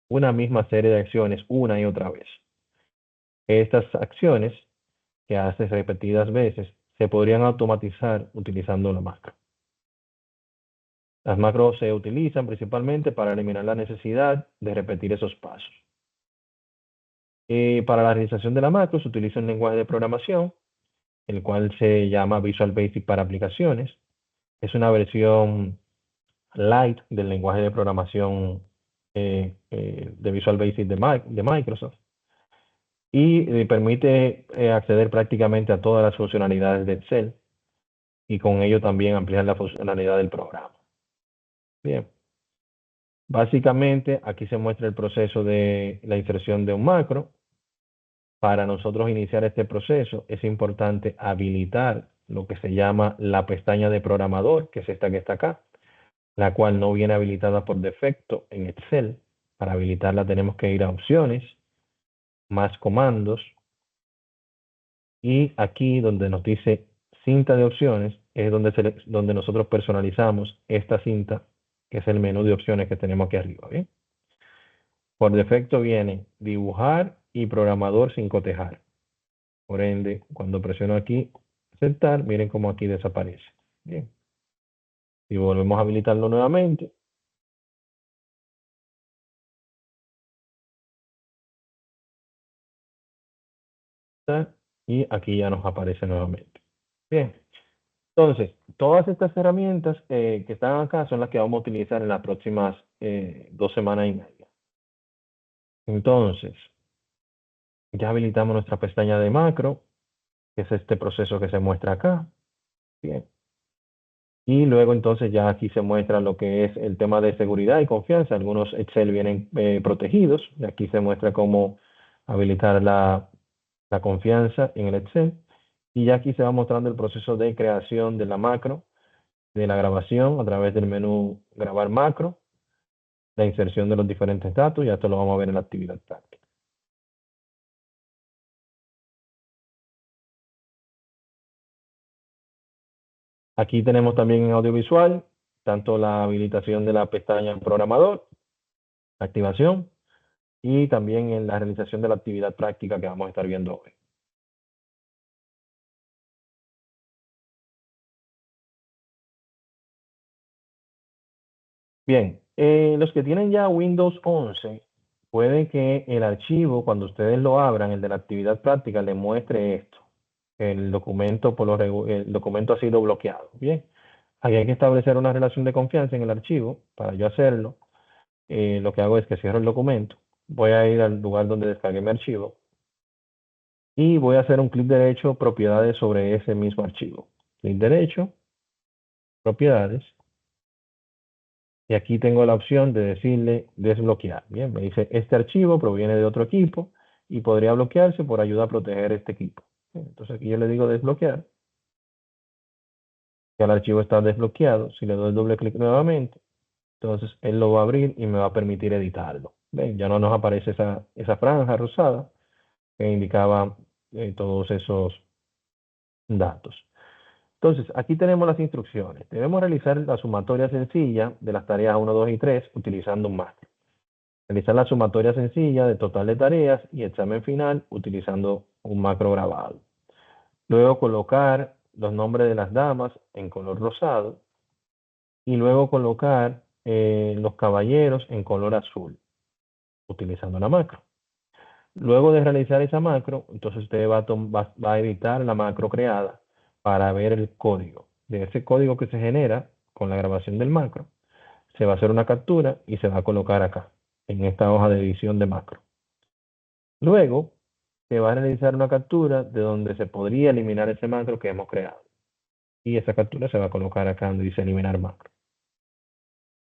una misma serie de acciones una y otra vez. Estas acciones que haces repetidas veces se podrían automatizar utilizando la macro. Las macros se utilizan principalmente para eliminar la necesidad de repetir esos pasos. Para la realización de la macro se utiliza un lenguaje de programación, el cual se llama Visual Basic para aplicaciones. Es una versión light del lenguaje de programación de Visual Basic de Microsoft y permite acceder prácticamente a todas las funcionalidades de Excel y con ello también ampliar la funcionalidad del programa. Bien. Básicamente, aquí se muestra el proceso de la inserción de un macro. Para nosotros iniciar este proceso, es importante habilitar lo que se llama la pestaña de programador, que es esta que está acá, la cual no viene habilitada por defecto en Excel. Para habilitarla tenemos que ir a opciones, más comandos, y aquí donde nos dice cinta de opciones, es donde nosotros personalizamos esta cinta, que es el menú de opciones que tenemos aquí arriba, ¿bien? Por defecto viene dibujar y programador sin cotejar. Por ende, cuando presiono aquí aceptar, miren cómo aquí desaparece. Bien. Y volvemos a habilitarlo nuevamente. Y aquí ya nos aparece nuevamente. Bien. Entonces, todas estas herramientas que están acá son las que vamos a utilizar en las próximas 2 semanas y media. Entonces, ya habilitamos nuestra pestaña de macro, que es este proceso que se muestra acá. Bien. Y luego entonces ya aquí se muestra lo que es el tema de seguridad y confianza. Algunos Excel vienen protegidos. Y aquí se muestra cómo habilitar la confianza en el Excel. Y ya aquí se va mostrando el proceso de creación de la macro, de la grabación a través del menú grabar macro, la inserción de los diferentes datos. Ya esto lo vamos a ver en la actividad práctica. Aquí tenemos también en audiovisual, tanto la habilitación de la pestaña programador, activación, y también en la realización de la actividad práctica que vamos a estar viendo hoy. Bien, los que tienen ya Windows 11, puede que el archivo, cuando ustedes lo abran, el de la actividad práctica, le muestre esto. El documento, el documento ha sido bloqueado. Bien, aquí hay que establecer una relación de confianza en el archivo. Para yo hacerlo, lo que hago es que cierro el documento, voy a ir al lugar donde descargué mi archivo y voy a hacer un clic derecho, propiedades sobre ese mismo archivo. Clic derecho, propiedades. Y aquí tengo la opción de decirle desbloquear. Bien, me dice, este archivo proviene de otro equipo y podría bloquearse por ayuda a proteger este equipo. Bien, entonces aquí yo le digo desbloquear. Ya el archivo está desbloqueado. Si le doy doble clic nuevamente, entonces él lo va a abrir y me va a permitir editarlo. Ven, ya no nos aparece esa franja rosada que indicaba todos esos datos. Entonces, aquí tenemos las instrucciones. Debemos realizar la sumatoria sencilla de las tareas 1, 2 y 3 utilizando un macro. Realizar la sumatoria sencilla de total de tareas y examen final utilizando un macro grabado. Luego colocar los nombres de las damas en color rosado y luego colocar los caballeros en color azul utilizando la macro. Luego de realizar esa macro, entonces usted va a editar la macro creada para ver el código. De ese código que se genera con la grabación del macro, se va a hacer una captura y se va a colocar acá, en esta hoja de edición de macro. Luego, se va a realizar una captura de donde se podría eliminar ese macro que hemos creado. Y esa captura se va a colocar acá donde dice eliminar macro.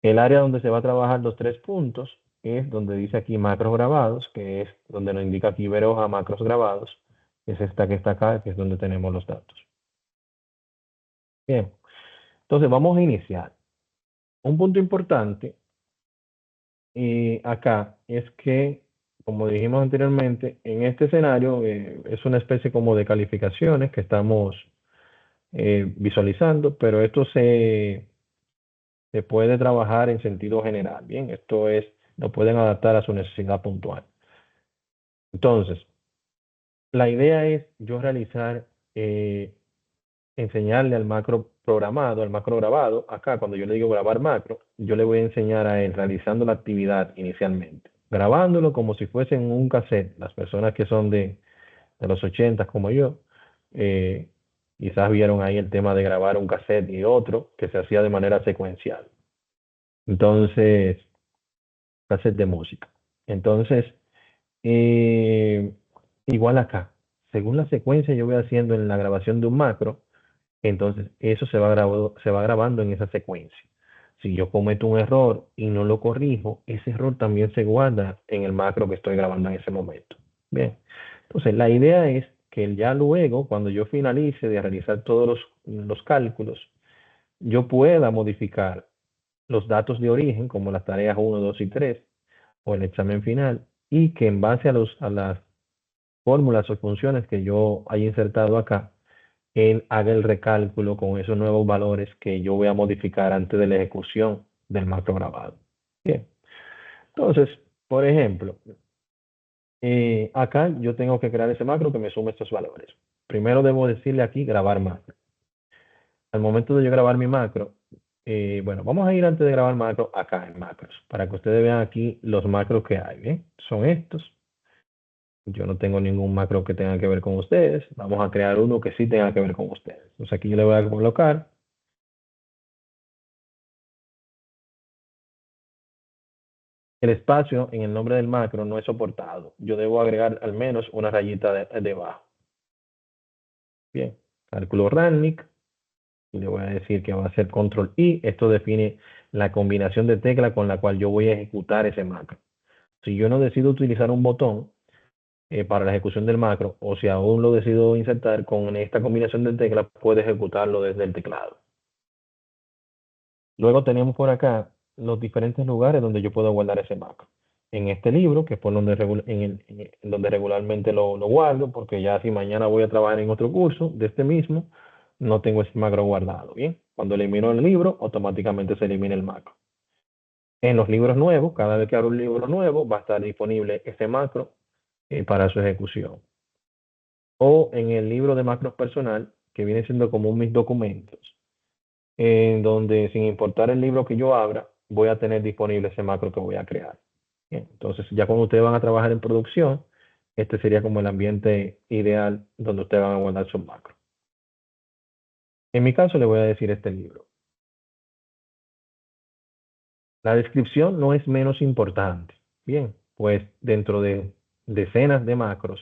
El área donde se va a trabajar los 3 puntos es donde dice aquí macros grabados, que es donde nos indica aquí ver hoja macros grabados. Es esta que está acá, que es donde tenemos los datos. Bien, entonces vamos a iniciar. Un punto importante acá es que, como dijimos anteriormente, en este escenario es una especie como de calificaciones que estamos visualizando, pero esto se puede trabajar en sentido general. Bien, esto es, lo pueden adaptar a su necesidad puntual. Entonces, la idea es yo realizar, enseñarle al macro programado, al macro grabado, acá cuando yo le digo grabar macro, yo le voy a enseñar a él realizando la actividad inicialmente, grabándolo como si fuese en un cassette. Las personas que son de los 80 como yo, quizás vieron ahí el tema de grabar un cassette y otro que se hacía de manera secuencial. Entonces, cassette de música. Entonces, igual acá, según la secuencia yo voy haciendo en la grabación de un macro, entonces eso se va grabando en esa secuencia. Si yo cometo un error y no lo corrijo, ese error también se guarda en el macro que estoy grabando en ese momento. Bien, entonces la idea es que ya luego, cuando yo finalice de realizar todos los cálculos, yo pueda modificar los datos de origen, como las tareas 1, 2 y 3, o el examen final, y que en base a las fórmulas o funciones que yo haya insertado acá, él haga el recálculo con esos nuevos valores que yo voy a modificar antes de la ejecución del macro grabado. Bien, entonces, por ejemplo, acá yo tengo que crear ese macro que me sume estos valores. Primero debo decirle aquí grabar macro. Al momento de yo grabar mi macro, bueno, vamos a ir antes de grabar macro acá en macros, para que ustedes vean aquí los macros que hay, ¿bien? Son estos. Yo no tengo ningún macro que tenga que ver con ustedes. Vamos a crear uno que sí tenga que ver con ustedes. Entonces aquí yo le voy a colocar el espacio en el nombre del macro no es soportado. Yo debo agregar al menos una rayita debajo. Bien, cálculo Rangnick. Y le voy a decir que va a ser control I. Esto define la combinación de tecla con la cual yo voy a ejecutar ese macro. Si yo no decido utilizar un botón para la ejecución del macro, o si aún lo decido insertar con esta combinación de teclas, puede ejecutarlo desde el teclado. Luego tenemos por acá los diferentes lugares donde yo puedo guardar ese macro. En este libro, que es por donde, donde regularmente lo guardo, porque ya si mañana voy a trabajar en otro curso de este mismo, no tengo ese macro guardado. Bien, cuando elimino el libro, automáticamente se elimina el macro. En los libros nuevos, cada vez que abro un libro nuevo, va a estar disponible ese macro para su ejecución. O en el libro de macros personal, que viene siendo como mis documentos, en donde sin importar el libro que yo abra, voy a tener disponible ese macro que voy a crear. Bien, entonces, ya cuando ustedes van a trabajar en producción, este sería como el ambiente ideal donde ustedes van a guardar sus macros. En mi caso, le voy a decir este libro. La descripción no es menos importante. Bien, pues dentro de decenas de macros,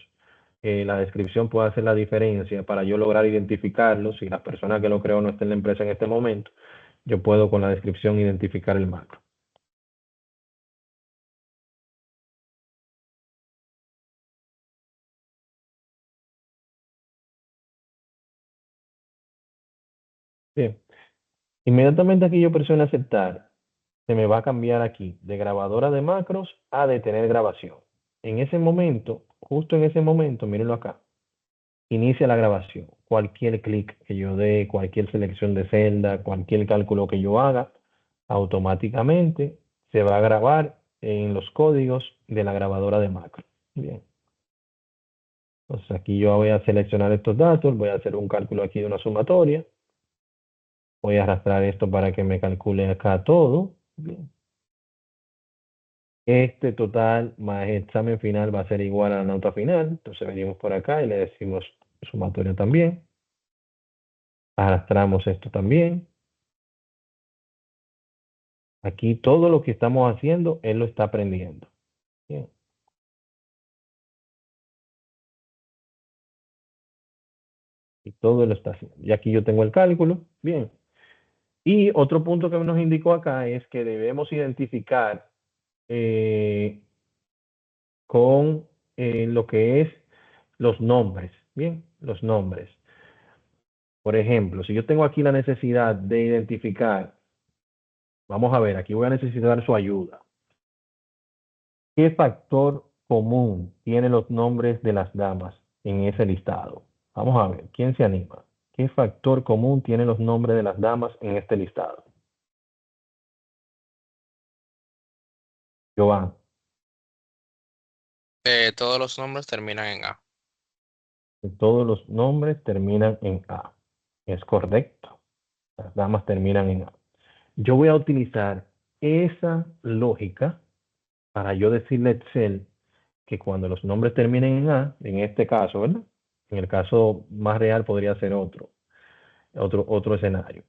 la descripción puede hacer la diferencia para yo lograr identificarlo. Si la persona que lo creó no está en la empresa en este momento, yo puedo con la descripción identificar el macro. Bien, inmediatamente aquí yo presiono aceptar, se me va a cambiar aquí de grabadora de macros a detener grabación. En ese momento, justo en ese momento, mírenlo acá, inicia la grabación. Cualquier clic que yo dé, cualquier selección de celda, cualquier cálculo que yo haga, automáticamente se va a grabar en los códigos de la grabadora de macro. Bien. Entonces aquí yo voy a seleccionar estos datos, voy a hacer un cálculo aquí de una sumatoria. Voy a arrastrar esto para que me calcule acá todo. Bien. Este total más el examen final va a ser igual a la nota final. Entonces venimos por acá y le decimos sumatoria también. Arrastramos esto también. Aquí todo lo que estamos haciendo, él lo está aprendiendo. Bien. Y todo él lo está haciendo. Y aquí yo tengo el cálculo. Bien. Y otro punto que nos indicó acá es que debemos identificar con lo que es los nombres. Bien, los nombres. Por ejemplo, si yo tengo aquí la necesidad de identificar, vamos a ver, aquí voy a necesitar su ayuda. ¿Qué factor común tienen los nombres de las damas en ese listado? Vamos a ver, ¿quién se anima? ¿Qué factor común tienen los nombres de las damas en este listado? Joan, Todos los nombres terminan en A. todos los nombres terminan en A. Es correcto. Las damas terminan en A. Yo voy a utilizar esa lógica para yo decirle a Excel que cuando los nombres terminen en A, en este caso, ¿verdad? En el caso más real podría ser otro escenario.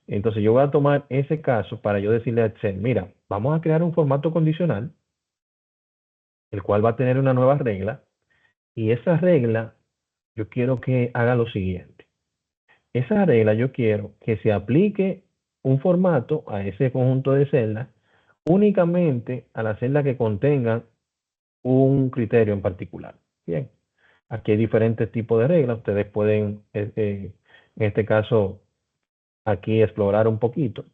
Entonces yo voy a tomar ese caso para yo decirle a Excel, mira, vamos a crear un formato condicional, el cual va a tener una nueva regla, y esa regla yo quiero que haga lo siguiente. Esa regla yo quiero que se aplique un formato a ese conjunto de celdas únicamente a las celdas que contengan un criterio en particular. Bien, aquí hay diferentes tipos de reglas. Ustedes pueden, en este caso, aquí explorar un poquito.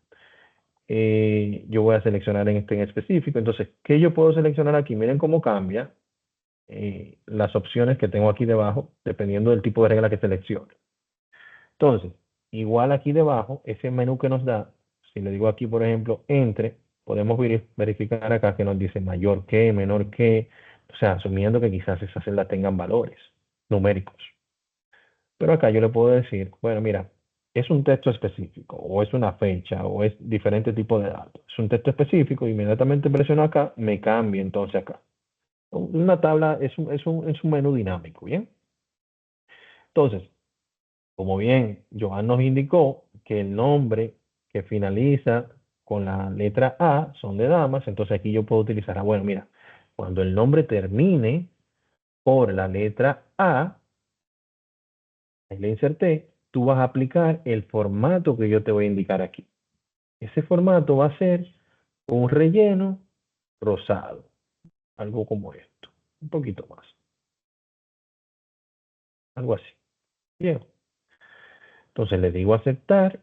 Yo voy a seleccionar en este en específico. Entonces, ¿qué yo puedo seleccionar aquí? Miren cómo cambia las opciones que tengo aquí debajo, dependiendo del tipo de regla que seleccione. Entonces, igual aquí debajo, ese menú que nos da, si le digo aquí, por ejemplo, entre, podemos verificar acá que nos dice mayor que, menor que, o sea, asumiendo que quizás esas celdas tengan valores numéricos. Pero acá yo le puedo decir, bueno, mira, es un texto específico, o es una fecha, o es diferente tipo de datos. Es un texto específico, inmediatamente presiono acá, me cambia entonces acá. Una tabla es un menú dinámico, ¿bien? Entonces, como bien Joan nos indicó que el nombre que finaliza con la letra A son de damas, entonces aquí yo puedo utilizar, bueno, mira, cuando el nombre termine por la letra A, ahí le inserté, tú vas a aplicar el formato que yo te voy a indicar aquí. Ese formato va a ser un relleno rosado, algo como esto, un poquito más, algo así. Bien, entonces le digo aceptar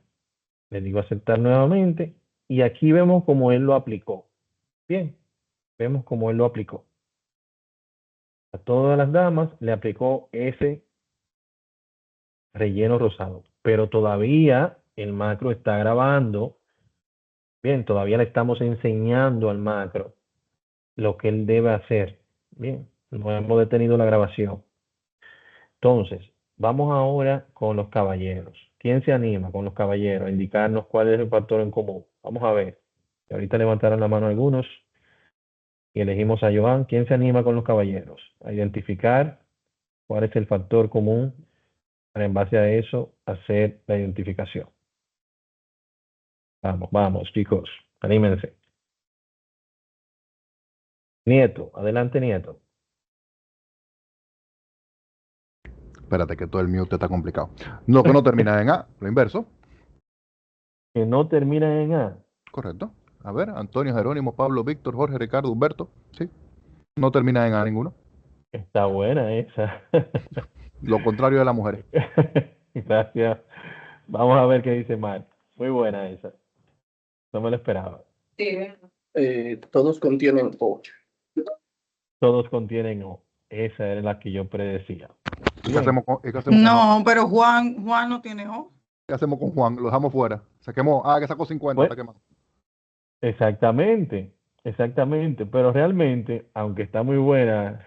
nuevamente y aquí vemos cómo él lo aplicó. Bien, vemos cómo él lo aplicó. A todas las damas le aplicó ese relleno rosado, pero todavía el macro está grabando. Bien, todavía le estamos enseñando al macro lo que él debe hacer. Bien, no hemos detenido la grabación. Entonces, vamos ahora con los caballeros. ¿Quién se anima con los caballeros a indicarnos cuál es el factor en común? Vamos a ver. Ahorita levantaron la mano algunos y elegimos a Joan. ¿Quién se anima con los caballeros? A identificar cuál es el factor común para en base a eso hacer la identificación. Vamos, vamos, chicos, anímense. Nieto, adelante, Nieto. Espérate que todo el mute está complicado. Lo que no termina en A, lo inverso. Que no termina en A. Correcto. A ver, Antonio, Jerónimo, Pablo, Víctor, Jorge, Ricardo, Humberto. Sí. No termina en A ninguno. Está buena esa. Lo contrario de las mujeres. Gracias. Vamos a ver qué dice Mark. Muy buena esa. No me lo esperaba. Todos contienen O. Todos contienen O. Esa era la que yo predecía. ¿Y qué Bien. hacemos con Juan? No, pero Juan no tiene O. ¿Qué hacemos con Juan? Lo dejamos fuera. Saquemos, que sacó 50, Pues, está quemado. exactamente, exactamente. Pero realmente, aunque está muy buena,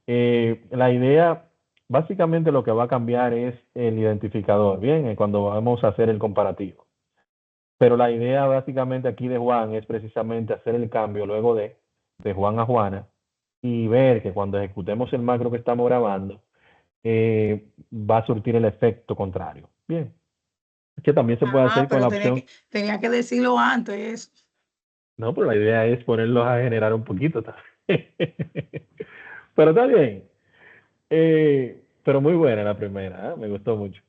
la idea, básicamente lo que va a cambiar es el identificador, bien, cuando vamos a hacer el comparativo. Pero la idea básicamente aquí de Juan es precisamente hacer el cambio luego de Juan a Juana y ver que cuando ejecutemos el macro que estamos grabando, va a surtir el efecto contrario. Bien. Que también se puede hacer con pero la opción. tenía que decirlo antes. No, pero la idea es ponerlos a generar un poquito también. Pero está bien. Pero muy buena la primera, ¿eh? Me gustó mucho.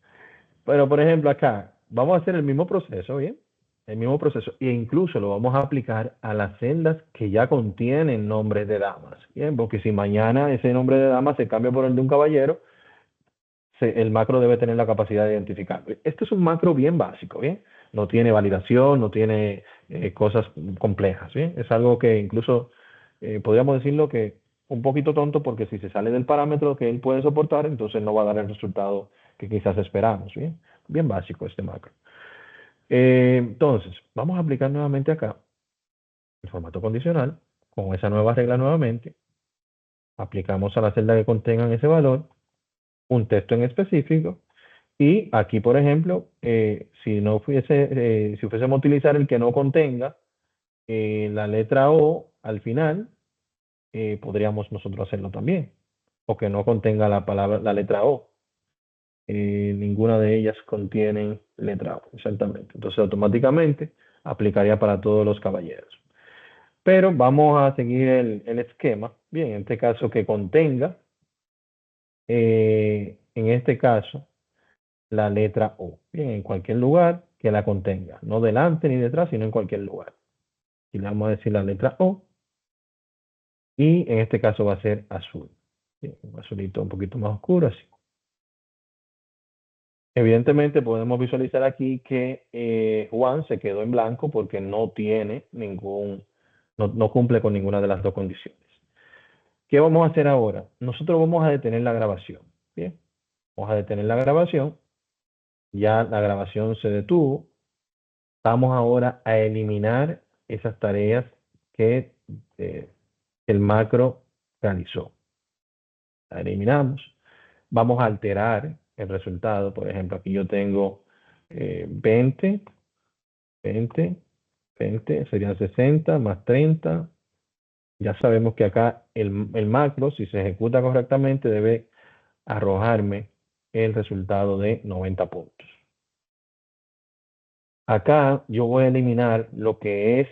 Pero, por ejemplo, acá vamos a hacer el mismo proceso, ¿bien? El mismo proceso. E incluso lo vamos a aplicar a las celdas que ya contienen nombres de damas, ¿bien? Porque si mañana ese nombre de dama se cambia por el de un caballero, el macro debe tener la capacidad de identificarlo. Este es un macro bien básico, ¿bien? No tiene validación, no tiene cosas complejas, ¿bien? Es algo que incluso podríamos decirlo que un poquito tonto porque si se sale del parámetro que él puede soportar, entonces no va a dar el resultado que quizás esperamos, ¿bien? Bien básico este macro. Entonces, vamos a aplicar nuevamente acá el formato condicional con esa nueva regla nuevamente. Aplicamos a la celda que contengan ese valor un texto en específico y aquí, por ejemplo, si fuésemos a utilizar el que no contenga la letra O al final, podríamos nosotros hacerlo también, o que no contenga la letra O. Ninguna de ellas contiene letra O, exactamente. Entonces, automáticamente aplicaría para todos los caballeros. Pero vamos a seguir el esquema. Bien, en este caso que contenga, en este caso, la letra O. Bien, en cualquier lugar que la contenga. No delante ni detrás, sino en cualquier lugar. Y le vamos a decir la letra O. Y en este caso va a ser azul. Bien, un azulito un poquito más oscuro, así. Evidentemente podemos visualizar aquí que Juan se quedó en blanco porque no tiene no cumple con ninguna de las dos condiciones. ¿Qué vamos a hacer ahora? Nosotros vamos a detener la grabación. Bien, vamos a detener la grabación. Ya la grabación se detuvo. Vamos ahora a eliminar esas tareas que el macro realizó. La eliminamos. Vamos a alterar el resultado. Por ejemplo, aquí yo tengo 20, 20, 20, serían 60 más 30. Ya sabemos que acá el macro, si se ejecuta correctamente, debe arrojarme el resultado de 90 puntos. Acá yo voy a eliminar lo que es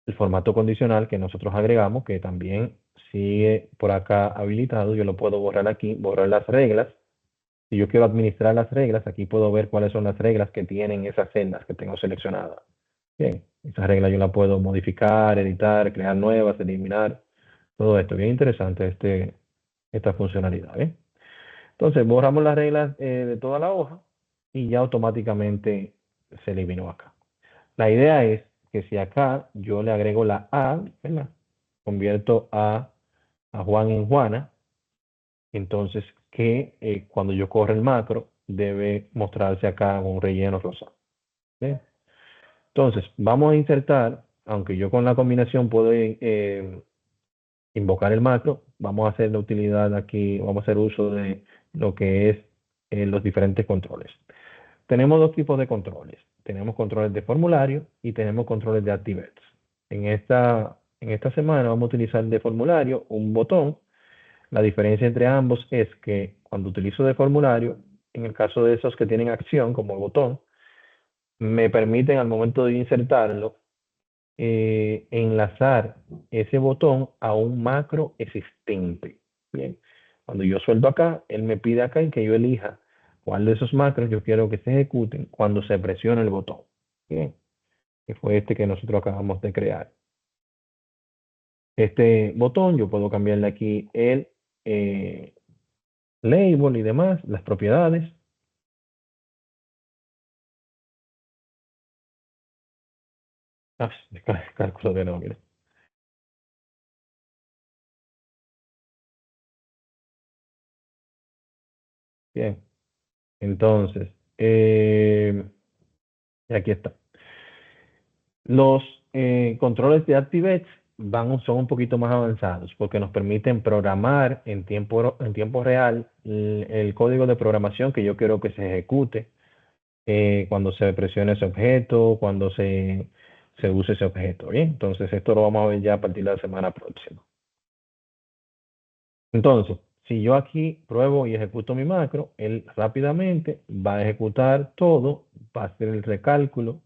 el formato condicional que nosotros agregamos, que también sigue por acá habilitado. Yo lo puedo borrar aquí, borrar las reglas. Si yo quiero administrar las reglas, aquí puedo ver cuáles son las reglas que tienen esas celdas que tengo seleccionadas. Bien, esas reglas yo las puedo modificar, editar, crear nuevas, eliminar, todo esto. Bien interesante esta funcionalidad. ¿eh? Entonces, borramos las reglas de toda la hoja y ya automáticamente se eliminó acá. La idea es que si acá yo le agrego la A, ¿verdad? Convierto a Juan en Juana, entonces que cuando yo corra el macro debe mostrarse acá un relleno rosado. ¿Bien? Entonces, vamos a insertar, aunque yo con la combinación puedo invocar el macro, vamos a hacer la utilidad aquí, vamos a hacer uso de lo que es los diferentes controles. Tenemos dos tipos de controles. Tenemos controles de formulario y tenemos controles de ActiveX. En esta semana vamos a utilizar de formulario un botón. La diferencia entre ambos es que cuando utilizo de formulario, en el caso de esos que tienen acción como el botón, me permiten al momento de insertarlo enlazar ese botón a un macro existente. Bien, cuando yo suelto acá, él me pide acá en que yo elija cuál de esos macros yo quiero que se ejecuten cuando se presiona el botón. Bien, que fue este que nosotros acabamos de crear. Este botón yo puedo cambiarle aquí el label y demás, las propiedades. Cálculo de no, mire. Bien, entonces, aquí está. Los controles de ActiveX son un poquito más avanzados porque nos permiten programar en tiempo real el código de programación que yo quiero que se ejecute cuando se presione ese objeto, cuando se use ese objeto. Bien, entonces esto lo vamos a ver ya a partir de la semana próxima. Entonces, si yo aquí pruebo y ejecuto mi macro, él rápidamente va a ejecutar todo, va a hacer el recálculo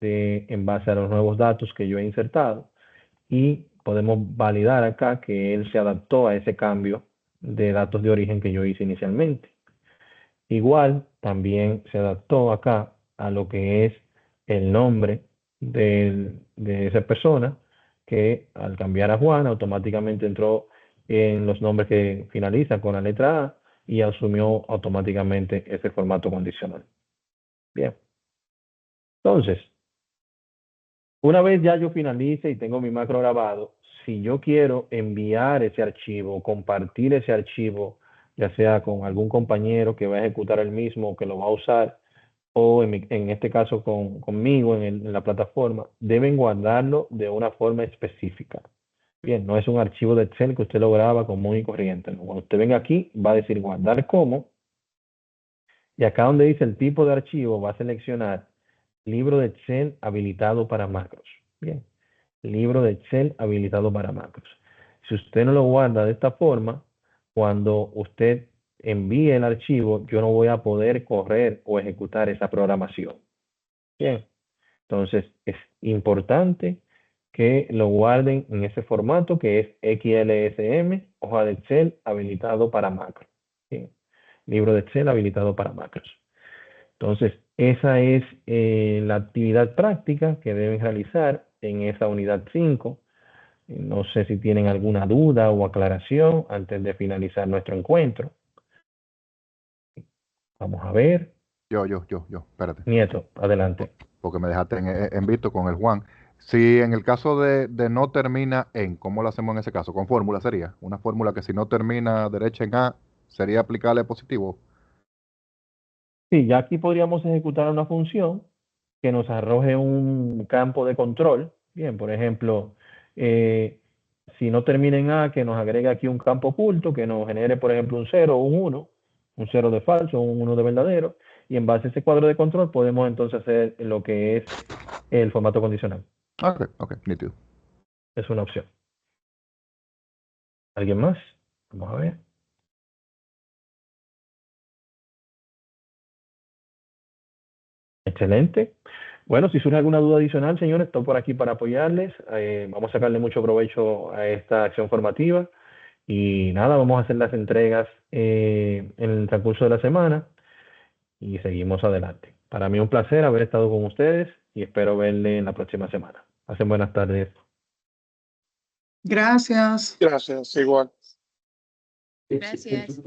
en base a los nuevos datos que yo he insertado y podemos validar acá que él se adaptó a ese cambio de datos de origen que yo hice inicialmente. Igual también se adaptó acá a lo que es el nombre de esa persona, que al cambiar a Juan automáticamente entró en los nombres que finalizan con la letra A y asumió automáticamente ese formato condicional. Bien. Entonces, una vez ya yo finalice y tengo mi macro grabado, si yo quiero enviar ese archivo, compartir ese archivo, ya sea con algún compañero que va a ejecutar el mismo o que lo va a usar, o en este caso conmigo en la plataforma, deben guardarlo de una forma específica. Bien, no es un archivo de Excel que usted lo graba común y corriente. ¿no? Cuando usted venga aquí, va a decir guardar como, y acá donde dice el tipo de archivo, va a seleccionar libro de Excel habilitado para macros. Bien, libro de Excel habilitado para macros. Si usted no lo guarda de esta forma, cuando usted envíe el archivo, yo no voy a poder correr o ejecutar esa programación. Bien, Entonces, es importante que lo guarden en ese formato que es XLSM, hoja de Excel habilitado para macros. ¿Sí? Libro de Excel habilitado para macros. Entonces, esa es la actividad práctica que deben realizar en esa unidad 5. No sé si tienen alguna duda o aclaración antes de finalizar nuestro encuentro. Vamos a ver. Yo, espérate. Nieto, adelante. Porque me dejaste en visto con el Juan. Si en el caso de no termina en, ¿cómo lo hacemos en ese caso? Con fórmula sería. Una fórmula que si no termina derecha en A, sería aplicable positivo. Sí, ya aquí podríamos ejecutar una función que nos arroje un campo de control. Bien, por ejemplo, si no termina en A, que nos agregue aquí un campo oculto, que nos genere, por ejemplo, un 0 o un 1, un 0 de falso, un 1 de verdadero, y en base a ese cuadro de control podemos entonces hacer lo que es el formato condicional. Ok, nítido. Es una opción. ¿Alguien más? Vamos a ver. Excelente. Bueno, si surge alguna duda adicional, señores, estoy por aquí para apoyarles. Vamos a sacarle mucho provecho a esta acción formativa. Y nada, vamos a hacer las entregas en el transcurso de la semana y seguimos adelante. Para mí un placer haber estado con ustedes y espero verle en la próxima semana. Pasen buenas tardes. Gracias. Gracias, igual. Gracias.